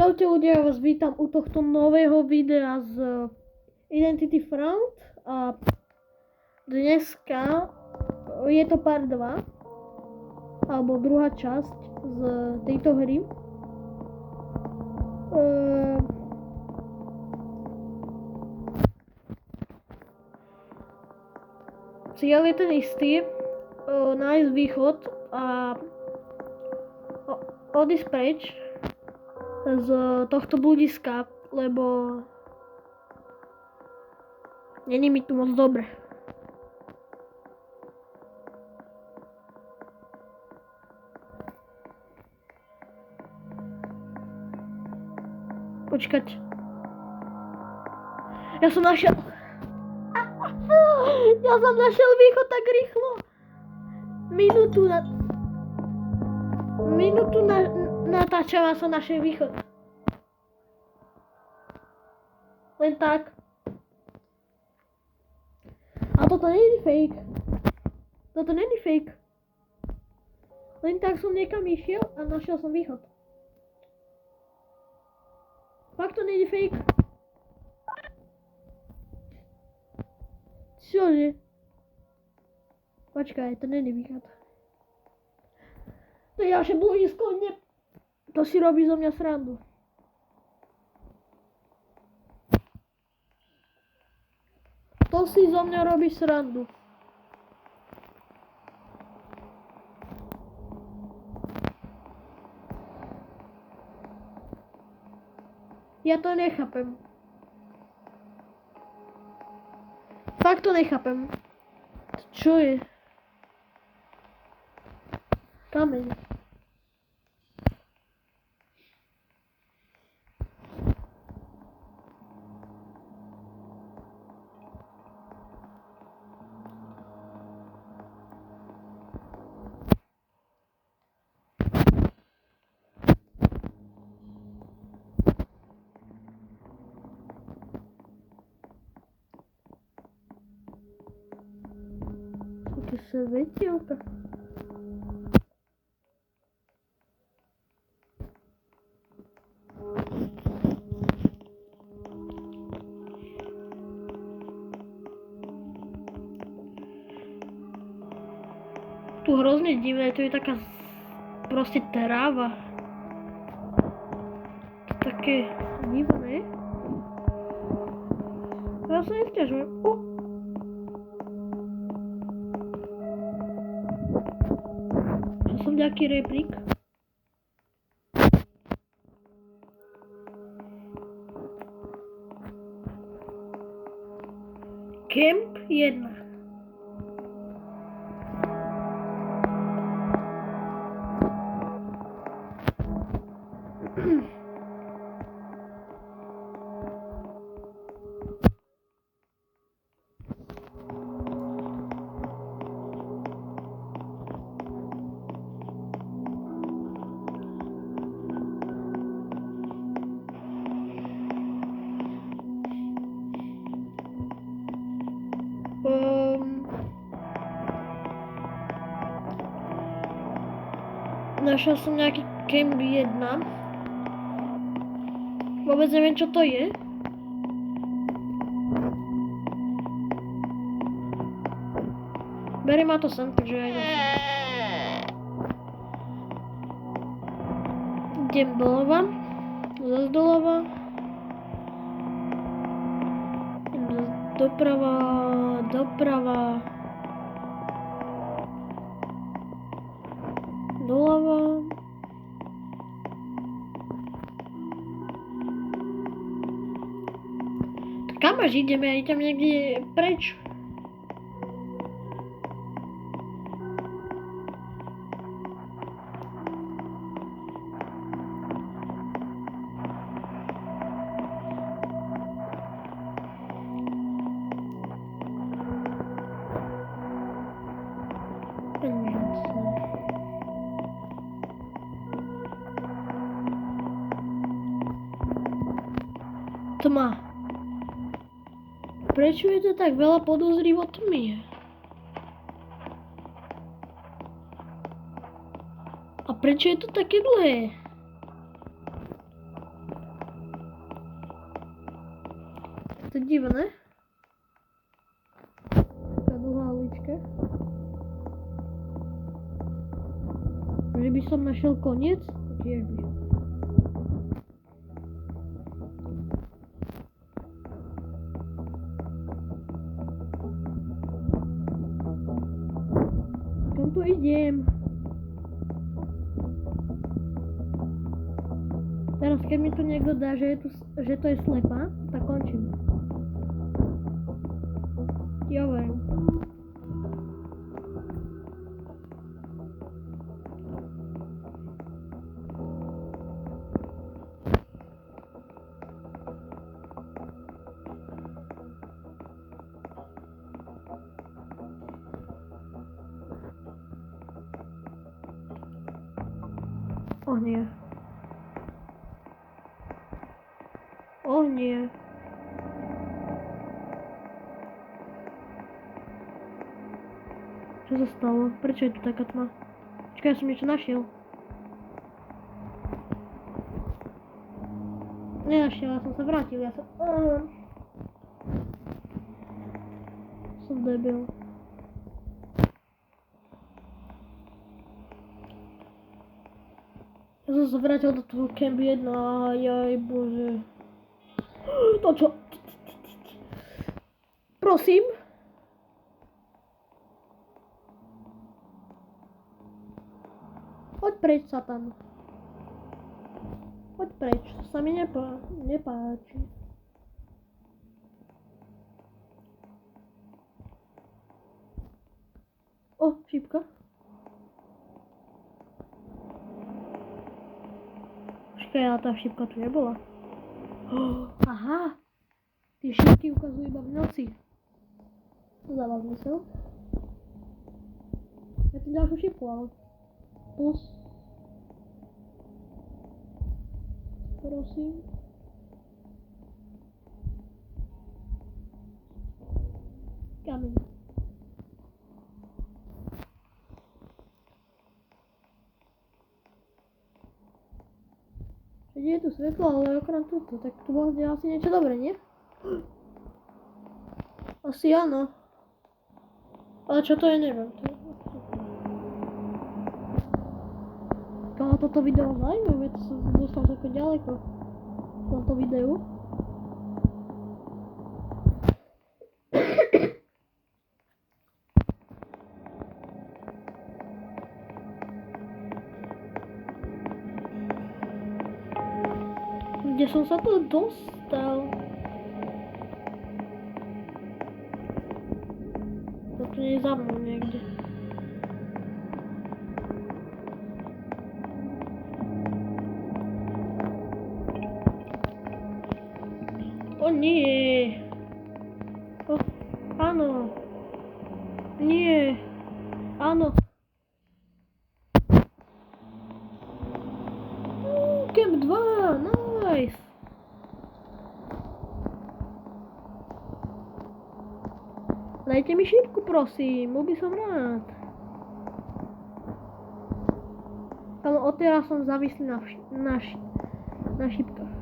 Čaute ľudia, ja vás vítam u tohto nového videa z Identity Front a dneska je to part 2 alebo druhá časť z tejto hry. Cieľ je ten istý, nájsť východ a odísť preč z tohto bludiska, lebo není mi tu moc dobre. Počkať. Ja som našiel východ tak rýchlo. Minútu natáčam a som našiel východ. Len tak. A toto není fake. Toto není fake. Len tak som niekam išiel a našiel som východ. Fakt to není fake. Čože? Počkaj, to není východ. To je ďalšie bludisko, ne. To si robí zo mňa srandu. To si zo mňa robí srandu. Ja to nechápem. Fakt to nechápem. Čo je? Kameň. Také svetielka. Tu hrozne divné, to je taká proste tráva. Také divné. Ja sa nesťažujem. Čo som nejaký replik? Camp 1. Našiel som nejaký Camp 1. Vôbec neviem, čo to je. Berie ma to sem, takže ja idem sem. Idem dolova. Zas dolova. Idem doprava. Doľava. Tak kam až ideme? Ja idem niekde preč. Tma. Prečo je to tak veľa podozrivo tmy? A prečo je to také dlhé? to je divné. Taká dlhá ulička. Že by som našiel koniec? Tiež by. Kam tu idem? Teraz keď mi tu niekto dá, že to je slepá, tak končím. Ja viem. O nie. O nie. Čo sa stalo? Prečo je tu taká tma? Počkaj, ja som niečo našiel. Nenašiel, ja som sa vrátil, som debil. Ja som sa vrátil do toho Camp 1, jaj bože. To čo? Prosím? Poď preč, Satan. Poď preč, to sa mi nepáči. O, šípka. Počkaj, ale tá šípka tu nebola. Aha! Tie šípky ukazujú iba v noci. To dáva zmysel. Ja tu ďalšiu šípku, ale... Plus. Prosím. Kameň. Keď je tu svetlo, ale okrem tuto, tak tu bude asi niečo dobré, nie? Asi áno. Ale čo to je, neviem. Ale toto video zaujímavé, to som dostal tako ďaleko v tomto videu. Kde som sa tu dostal? To tu nie je za mnou niekde. O nie. O, áno. Nie. Áno. Camp 2, nice. Dajte mi šípku, prosím, bol by som rád. Ale odteraz som závislý na šípkach.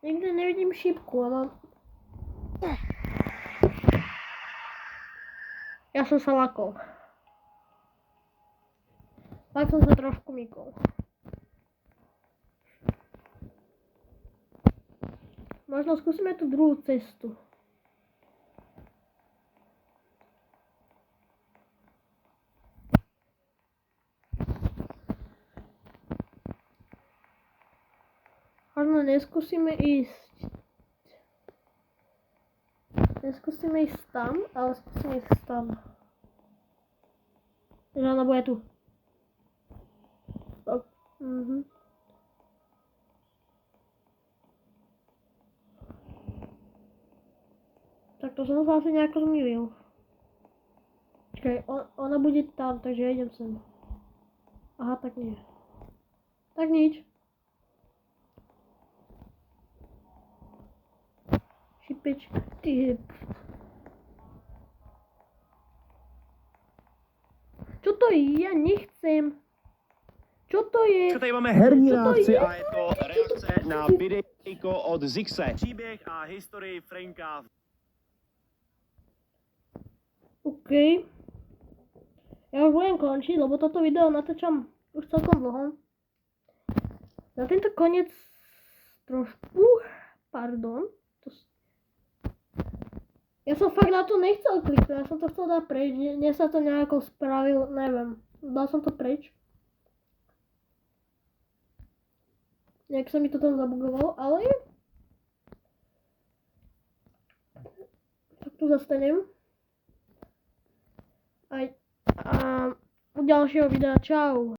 Nikde nevidím šípku, ale... Ja som sa lakol. Tak som sa trošku mykol. Možno skúsime tú druhú cestu. Možno neskúsime ísť tam, ale skúsime ísť tam. Že ona bude tu. Tak. Tak to som sa asi nejako zmýlil. Čakaj, ona bude tam, takže ja idem sem. Aha, tak nie. Tak nič. peč. Ty. Čo to je? Ja nechcem. Čo to je? Tady máme herní Co to reakci je? a je to reakce na videjko od Zixe. Příběh a historii Franka. OK. Ja už budem končiť, lebo toto video natáčam už celkom dlho. Na tento koniec trošku, pardon. Ja som fakt na to nechcel kliknúť, ja som to chcel dať preč, mne sa to nejako spravil, neviem. Dal som to preč. Nejak sa mi to tam zabugovalo, ale tak tu zastanem. A u ďalšieho videa, čau.